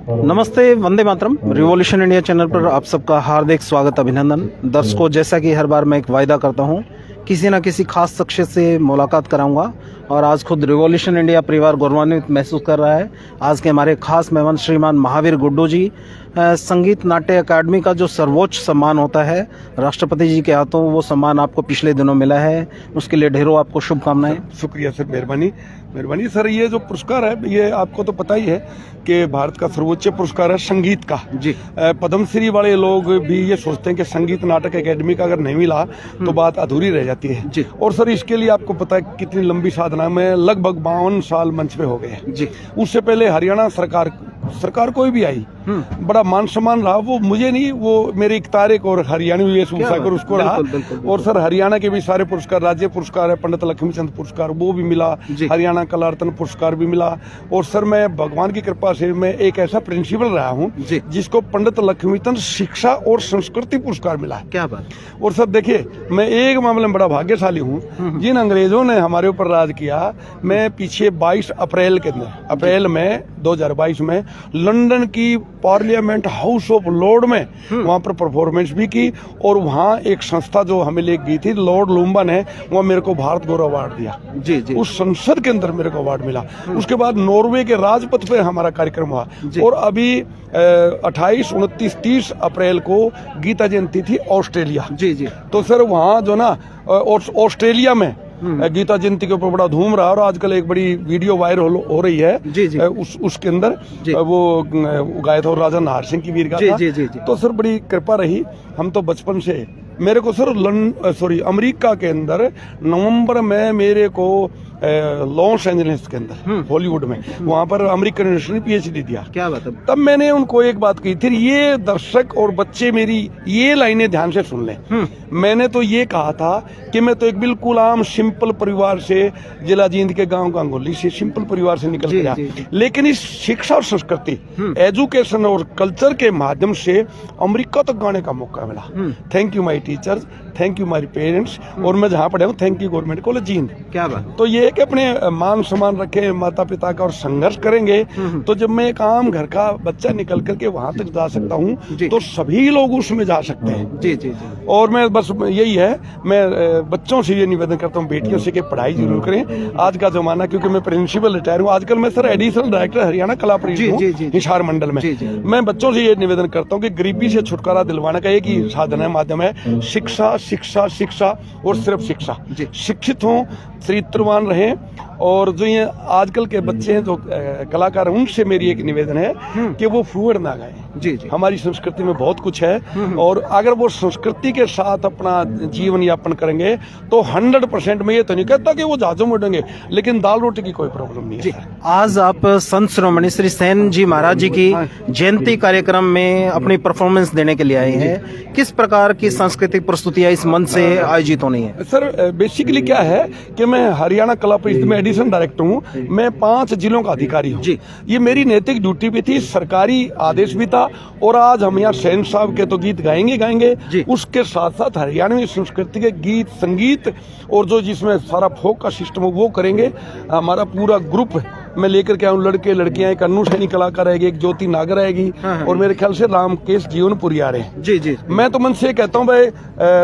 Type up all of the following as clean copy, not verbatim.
नमस्ते, Vande Mataram. Revolution India channel पर आप सबका हार्दिक स्वागत, अभिनंदन। दर्शकों, जैसा कि हर बार मैं एक वायदा करता हूं, किसी न किसी खास शख्सियत से मुलाकात कराऊंगा और आज खुद रिवॉल्यूशन इंडिया परिवार गौरवान्वित महसूस कर रहा है। आज के हमारे खास मेहमान श्रीमान महावीर गुड्डू जी, संगीत नाट्य अकादमी का जो सर्वोच्च सम्मान होता है राष्ट्रपति जी के हाथों, वो सम्मान आपको पिछले दिनों मिला है, उसके लिए ढेरों आपको शुभकामनाएं। शुक्रिया सर, मेहरबानी सर। ये जो पुरस्कार है, ये आपको तो पता ही है कि भारत का सर्वोच्च पुरस्कार है संगीत का जी। पद्मश्री वाले लोग भी ये सोचते हैं कि संगीत नाटक अकेडमी का अगर नहीं मिला तो बात अधूरी रह जाती है जी। और सर, इसके लिए आपको पता है कितनी लंबी साधना में लगभग 52 साल मंच पे हो गए जी। उससे पहले हरियाणा सरकार कोई भी आई, बड़ा मान सम्मान रहा। वो मुझे नहीं, वो मेरे इकतारेक और हरियाणवी वेशभूषा कर उसको रहा। और सर, हरियाणा के भी सारे पुरस्कार, राज्य पुरस्कार है, पंडित लक्ष्मीचंद पुरस्कार वो भी मिला, हरियाणा कला रत्न पुरस्कार भी मिला। और सर, मैं भगवान की कृपा से मैं एक ऐसा प्रिंसिपल रहा हूँ जिसको पंडित लक्ष्मीचंद शिक्षा और संस्कृति पुरस्कार मिला है। क्या बात। और सर देखिए, मैं एक मामले में बड़ा भाग्यशाली हूँ। जिन अंग्रेजों ने हमारे ऊपर राज किया, मैं पीछे 22 अप्रैल में 2022 में लंदन की पार्लियामेंट हाउस ऑफ लॉर्ड में वहां पर परफॉर्मेंस भी की। और वहां एक संस्था जो हमें ले गई थी, लॉर्ड लुम्बन है, वो मेरे को भारत गौरव अवार्ड दिया जी। उस संसद के अंदर मेरे को अवार्ड मिला। उसके बाद नॉर्वे के राजपथ पे हमारा कार्यक्रम हुआ। और अभी 28, 29, 30 अप्रैल को गीता जयंती थी ऑस्ट्रेलिया जी। तो सर, वहाँ जो ना ऑस्ट्रेलिया में गीता जयंती के ऊपर बड़ा धूम रहा। और आजकल एक बड़ी वीडियो वायरल हो रही है जी। उसके अंदर वो गाया था राजा नाहर सिंह की वीर गाथा। तो सर, बड़ी कृपा रही। हम तो बचपन से, मेरे को सर अमेरिका के अंदर नवंबर में मेरे को लॉस एंजलिस के अंदर हॉलीवुड में, वहां पर अमेरिकन यूनिवर्सिटी पीएचडी दिया। क्या बात है। तब मैंने उनको एक बात कही थी, ये दर्शक और बच्चे मेरी ये लाइनें ध्यान से सुन लें। मैंने तो ये कहा था कि मैं तो एक बिल्कुल आम सिंपल परिवार से, जिला जींद के गांव गांगोली से सिंपल परिवार से निकल गया, लेकिन इस शिक्षा और संस्कृति, एजुकेशन और कल्चर के माध्यम से अमेरिका तक जाने का मौका मिला। Thank you my teachers, thank you my parents. और मैं जहाँ पढ़ा हूँ, thank you government college Jind. क्या बात। तो ये कि अपने मान सम्मान रखे माता पिता का और संघर्ष करेंगे, तो जब मैं एक आम घर का बच्चा निकल करके वहां तक जा सकता हूँ, तो सभी लोग उसमें जा सकते हैं जी। और मैं बस यही है, मैं बच्चों से ये निवेदन करता हूँ, बेटियों से कि पढ़ाई जरूर करें। आज का जमाना, क्योंकि मैं प्रिंसिपल रिटायर हूँ, आजकल मैं सर एडिशनल डायरेक्टर हरियाणा कला परिषद हूँ हिसार मंडल में। मैं बच्चों से ये निवेदन करता हूँ कि गरीबी से छुटकारा दिलवाने का एक ही साधन है, माध्यम है, शिक्षा शिक्षा शिक्षा और सिर्फ शिक्षा। शिक्षित हों, चरित्रवान रहें। और जो ये आजकल के बच्चे हैं जो कलाकार हैं, उनसे मेरी एक निवेदन है कि वो फूहड़ ना गाएं जी। हमारी संस्कृति में बहुत कुछ है, और अगर वो संस्कृति के साथ अपना जीवन यापन करेंगे तो 100% में ये तो नहीं कहता कि वो जहाजों में उड़ेंगे, लेकिन दाल रोटी की कोई प्रॉब्लम नहीं है। आज आप संत शिरोमणि श्री सेन जी महाराज जी की जयंती कार्यक्रम में अपनी परफॉर्मेंस देने के लिए आए हैं। किस प्रकार की सांस्कृतिक प्रस्तुतियां इस मंच से आयोजित होनी है? सर, बेसिकली क्या है कि मैं हरियाणा कला परिषद में एडिशनल डायरेक्टर हूँ। मैं 5 जिलों का अधिकारी हूँ। ये मेरी नैतिक ड्यूटी भी थी, सरकारी आदेश भी था। और आज हम यहाँ सेन साहब के तो गीत गाएंगे, उसके साथ साथ हरियाणवी संस्कृति के गीत संगीत और जो जिसमें सारा फोक का सिस्टम है वो करेंगे। हमारा पूरा ग्रुप मैं लेकर के आऊँ, लड़के लड़कियां, एक अन्नू सैनी कलाकार आएगी, एक ज्योति नागर आएगी, और मेरे ख्याल से रामकेश जीवनपुरी आ रहे हैं जी। मैं तो मन से कहता हूँ भाई,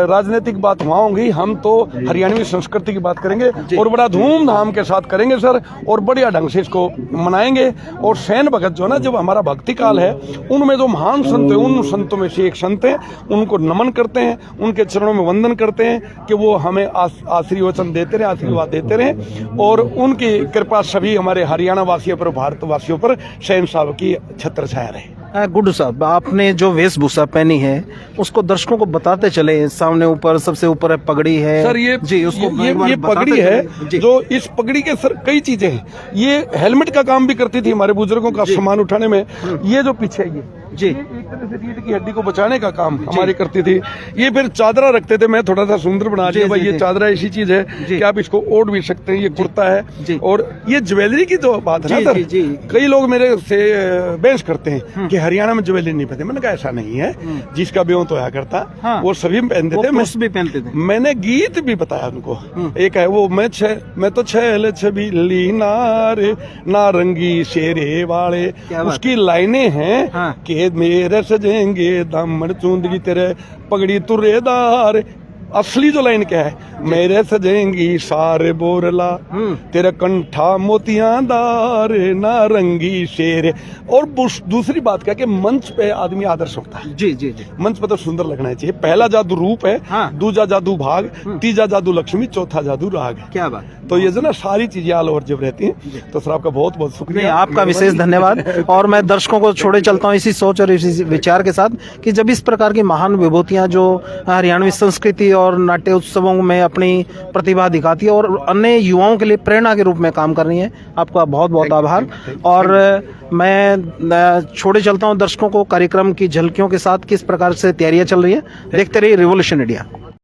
राजनीतिक बात वहाँ होंगी, हम तो हरियाणवी संस्कृति की बात करेंगे और बड़ा धूमधाम के साथ करेंगे सर, और बढ़िया ढंग से इसको मनाएंगे। और सैन भगत जो है ना, जब हमारा भक्ति काल है, उनमें जो महान संत है, उन संतों में से एक संत है, उनको नमन करते हैं, उनके चरणों में वंदन करते हैं कि वो हमें आशीर्वचन देते रहे, आशीर्वाद देते रहे। और उनकी कृपा सभी हमारे हरियाणा वासियों पर, भारतवासियों पर सैन साहब की छत्र छाया रहे। गुड्डू साहब, आपने जो वेशभूषा पहनी है उसको दर्शकों को बताते चले। सामने ऊपर, सबसे ऊपर है पगड़ी है सर, ये जी, उसको ये पगड़ी है जो, इस पगड़ी के सर कई चीजें हैं। ये हेलमेट का काम भी करती थी हमारे बुजुर्गों का सामान उठाने में। ये जो पीछे जी। ये एक तरह से रीढ़ की हड्डी को बचाने का काम हमारी करती थी। ये फिर चादरा रखते थे, मैं थोड़ा सा सुंदर बना दिया भाई, ये चादरा ऐसी चीज है कि आप इसको ओढ़ भी सकते हैं। ये कुर्ता है। और ये ज्वेलरी की जो बात है ना सर, कई लोग मेरे से बहस करते हैं कि हरियाणा में ज्वेलरी नहीं पहनते। मैंने कहा ऐसा नहीं है, जिसका ब्यों तो आया करता वो सभी पहनते थे, भी पहनते थे। मैंने गीत भी बताया उनको। एक है वो मैं तो छैल छबीली नारे नारंगी शेरे वाले, उसकी लाइनें हैं कि मेरे सजेंगे दामन चूंदगी तेरे पगड़ी तुरेदार। असली जो लाइन क्या है, मेरे सजेंगी सारे बोरला तेरे कंठा मोतियां दार नारंगी शेर। और दूसरी बात क्या कि मंच पे आदमी आदर्श होता है। जी जी जी। मंच पे तो सुंदर लगना चाहिए। पहला जादू रूप है, दूसरा जादू भाग, तीसरा जादू लक्ष्मी, चौथा जादू राग है। क्या बात। तो ये जो ना सारी चीजें ऑल ओवर जब रहती हैं, तो सर आपका बहुत बहुत शुक्रिया, आपका विशेष धन्यवाद। और मैं दर्शकों को छोड़े चलता हूँ इसी सोच और इसी विचार के साथ कि जब इस प्रकार की महान विभूतियां जो हरियाणवी संस्कृति और नाट्य उत्सवों में अपनी प्रतिभा दिखाती है और अन्य युवाओं के लिए प्रेरणा के रूप में काम कर रही है, आपका बहुत बहुत आभार। और मैं छोड़े चलता हूं दर्शकों को कार्यक्रम की झलकियों के साथ किस प्रकार से तैयारियां चल रही है। देखते रहिए रिवॉल्यूशन इंडिया।